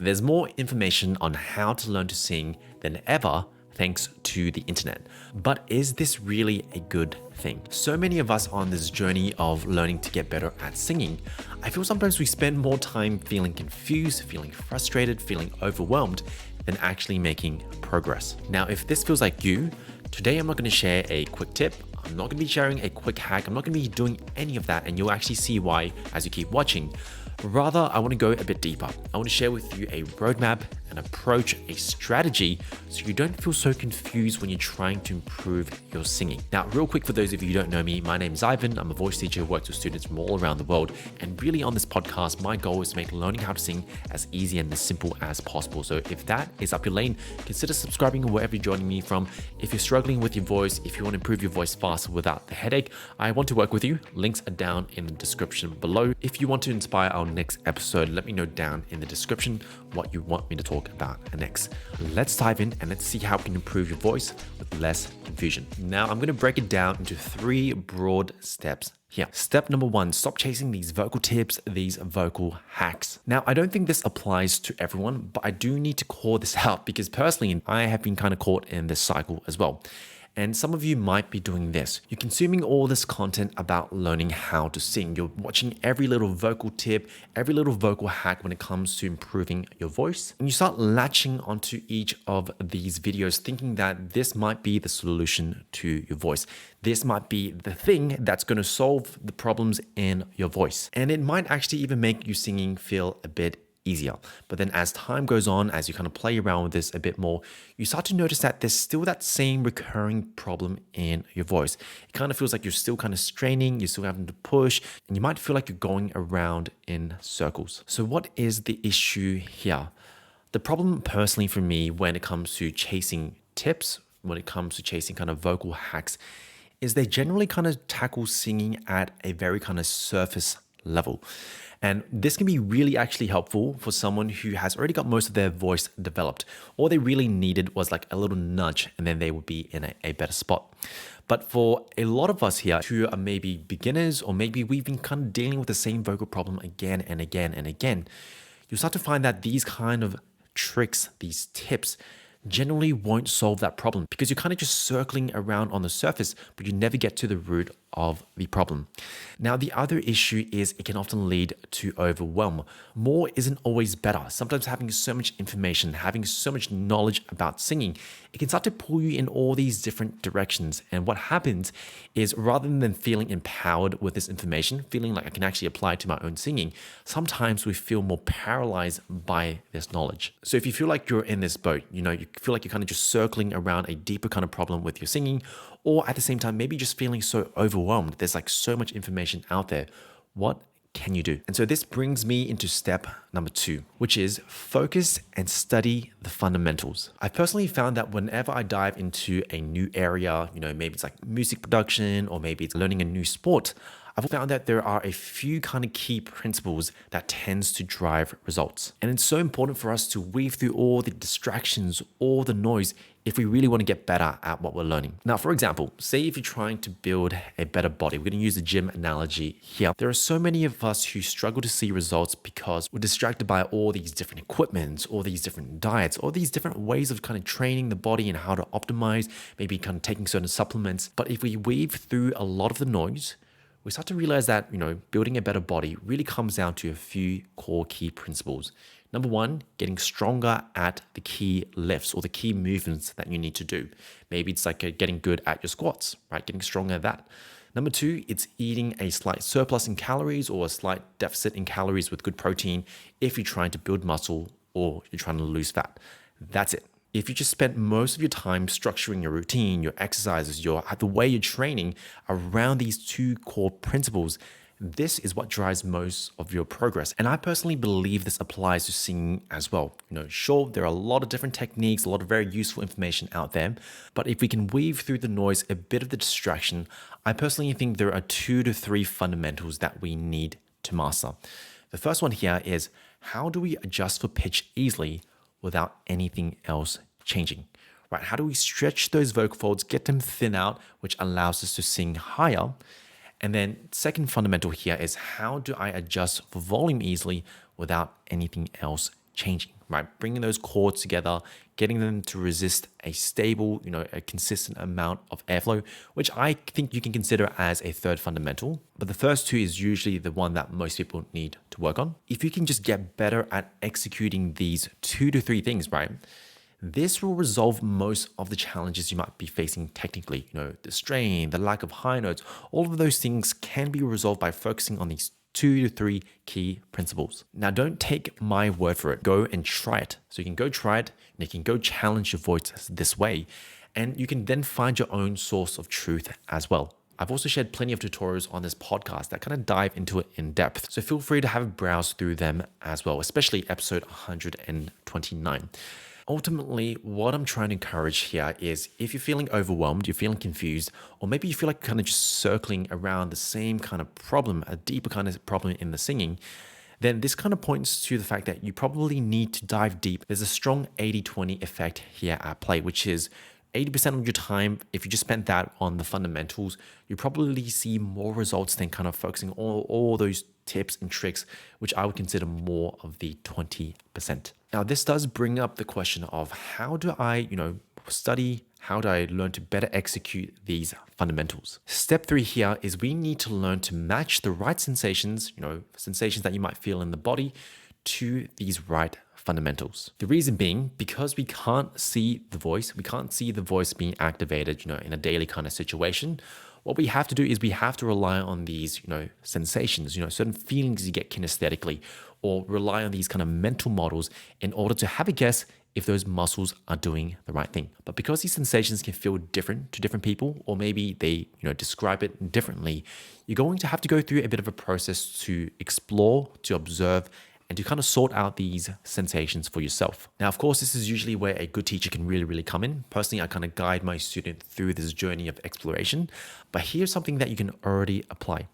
There's more information on how to learn to sing than ever thanks to the internet. But is this really a good thing? So many of us on this journey of learning to get better at singing, I feel sometimes we spend more time feeling confused, feeling frustrated, feeling overwhelmed than actually making progress. Now, if this feels like you, today I'm not going to share a quick tip. I'm not going to be sharing a quick hack. I'm not going to be doing any of that, and you'll actually see why as you keep watching. Rather, I want to go a bit deeper. I want to share with you a roadmap, an approach, a strategy, so you don't feel so confused when you're trying to improve your singing. Now, real quick, for those of you who don't know me, my name is Ivan. I'm a voice teacher who works with students from all around the world. And really on this podcast, my goal is to make learning how to sing as easy and as simple as possible. So if that is up your lane, consider subscribing wherever you're joining me from. If you're struggling with your voice, if you want to improve your voice faster without the headache, I want to work with you. Links are down in the description below. If you want to inspire our next episode, let me know down in the description what you want me to talk about next. Let's dive in and let's see how we can improve your voice with less confusion. Now, I'm going to break it down into 3 broad steps here. Step number 1, stop chasing these vocal tips, these vocal hacks. Now, I don't think this applies to everyone, but I do need to call this out because personally, I have been kind of caught in this cycle as well. And some of you might be doing this. You're consuming all this content about learning how to sing. You're watching every little vocal tip, every little vocal hack when it comes to improving your voice. And you start latching onto each of these videos thinking that this might be the solution to your voice. This might be the thing that's going to solve the problems in your voice. And it might actually even make you singing feel a bit easier. But then as time goes on, as you kind of play around with this a bit more, you start to notice that there's still that same recurring problem in your voice. It kind of feels like you're still kind of straining, you're still having to push, and you might feel like you're going around in circles. So what is the issue here? The problem personally for me when it comes to chasing tips, when it comes to chasing kind of vocal hacks, is they generally kind of tackle singing at a very kind of surface level. And this can be really actually helpful for someone who has already got most of their voice developed. All they really needed was like a little nudge and then they would be in a better spot. But for a lot of us here who are maybe beginners, or maybe we've been kind of dealing with the same vocal problem again and again and again, you'll start to find that these kind of tricks, these tips, generally won't solve that problem because you're kind of just circling around on the surface, but you never get to the root of the problem. Now, the other issue is it can often lead to overwhelm. More isn't always better. Sometimes having so much information, having so much knowledge about singing, it can start to pull you in all these different directions. And what happens is rather than feeling empowered with this information, feeling like I can actually apply it to my own singing, sometimes we feel more paralyzed by this knowledge. So if you feel like you're in this boat, you feel like you're kind of just circling around a deeper kind of problem with your singing, or at the same time, maybe just feeling so overwhelmed. There's like so much information out there. What can you do? And so this brings me into step number 2, which is focus and study the fundamentals. I personally found that whenever I dive into a new area, maybe it's like music production, or maybe it's learning a new sport, I've found that there are a few kind of key principles that tends to drive results. And it's so important for us to weave through all the distractions, all the noise, if we really want to get better at what we're learning. Now, for example, say if you're trying to build a better body, we're going to use the gym analogy here. There are so many of us who struggle to see results because we're distracted by all these different equipments, all these different diets, all these different ways of kind of training the body and how to optimize, maybe kind of taking certain supplements. But if we weave through a lot of the noise, we start to realize that, building a better body really comes down to a few core key principles. Number 1, getting stronger at the key lifts or the key movements that you need to do. Maybe it's like getting good at your squats, right? Getting stronger at that. Number 2, it's eating a slight surplus in calories or a slight deficit in calories with good protein if you're trying to build muscle or you're trying to lose fat. That's it. If you just spent most of your time structuring your routine, your exercises, the way you're training around these 2 core principles, this is what drives most of your progress. And I personally believe this applies to singing as well. Sure, there are a lot of different techniques, a lot of very useful information out there, but if we can weave through the noise, a bit of the distraction, I personally think there are 2 to 3 fundamentals that we need to master. The first one here is, how do we adjust for pitch easily without anything else changing, right? How do we stretch those vocal folds, get them thin out, which allows us to sing higher? And then second fundamental here is, how do I adjust for volume easily without anything else changing, right? Bringing those chords together, getting them to resist a stable, a consistent amount of airflow, which I think you can consider as a third fundamental. But the first two is usually the one that most people need to work on. If you can just get better at executing these 2 to 3 things, right? This will resolve most of the challenges you might be facing technically. The strain, the lack of high notes, all of those things can be resolved by focusing on these 2 to 3 key principles. Now, don't take my word for it. Go and try it. So you can go try it, and you can go challenge your voice this way, and you can then find your own source of truth as well. I've also shared plenty of tutorials on this podcast that kind of dive into it in depth. So feel free to have a browse through them as well, especially episode 129. Ultimately, what I'm trying to encourage here is if you're feeling overwhelmed, you're feeling confused, or maybe you feel like kind of just circling around the same kind of problem, a deeper kind of problem in the singing, then this kind of points to the fact that you probably need to dive deep. There's a strong 80-20 effect here at play, which is 80% of your time, if you just spent that on the fundamentals, you probably see more results than kind of focusing on all those tips and tricks, which I would consider more of the 20%. Now, this does bring up the question of how do I, study? How do I learn to better execute these fundamentals? Step 3 here is we need to learn to match the right sensations, sensations that you might feel in the body to these right fundamentals. The reason being, because we can't see the voice, being activated, in a daily kind of situation. What we have to do is we have to rely on these, sensations, certain feelings you get kinesthetically, or rely on these kind of mental models in order to have a guess if those muscles are doing the right thing. But because these sensations can feel different to different people, or maybe they, describe it differently, you're going to have to go through a bit of a process to explore, to observe, and to kind of sort out these sensations for yourself. Now, of course, this is usually where a good teacher can really, really come in. Personally, I kind of guide my student through this journey of exploration, but here's something that you can already apply.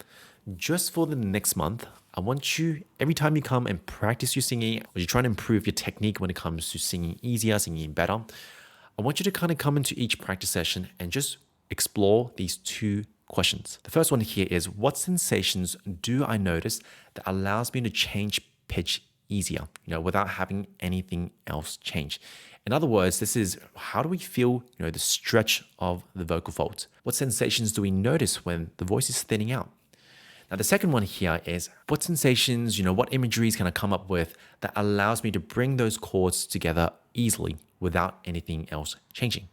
Just for the next month, I want you, every time you come and practice your singing, or you're trying to improve your technique when it comes to singing easier, singing better, I want you to kind of come into each practice session and just explore these 2 questions. The first one here is, what sensations do I notice that allows me to change pitch easier, without having anything else change? In other words, this is, how do we feel, the stretch of the vocal folds? What sensations do we notice when the voice is thinning out? Now, the second one here is, what sensations, what imageries can I come up with that allows me to bring those chords together easily without anything else changing?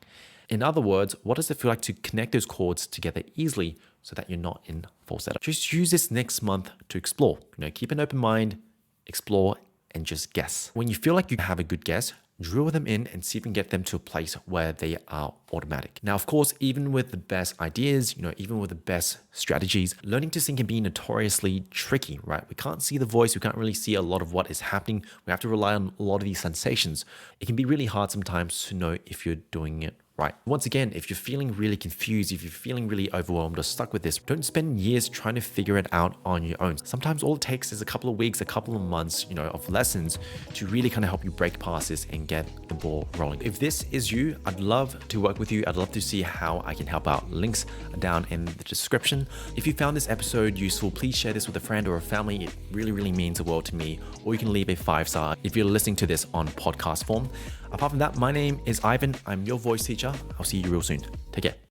In other words, what does it feel like to connect those chords together easily so that you're not in falsetto? Just use this next month to explore. Keep an open mind, explore, and just guess. When you feel like you have a good guess, drill them in and see if you can get them to a place where they are automatic. Now, of course, even with the best ideas, even with the best strategies, learning to sing can be notoriously tricky, right? We can't see the voice. We can't really see a lot of what is happening. We have to rely on a lot of these sensations. It can be really hard sometimes to know if you're doing it right. Once again, if you're feeling really confused, if you're feeling really overwhelmed or stuck with this, don't spend years trying to figure it out on your own. Sometimes all it takes is a couple of weeks, a couple of months, of lessons to really kind of help you break past this and get the ball rolling. If this is you, I'd love to work with you. I'd love to see how I can help out. Links are down in the description. If you found this episode useful, please share this with a friend or a family. It really, really means the world to me. Or you can leave a 5-star if you're listening to this on podcast form. Apart from that, my name is Ivan. I'm your voice teacher. I'll see you real soon. Take care.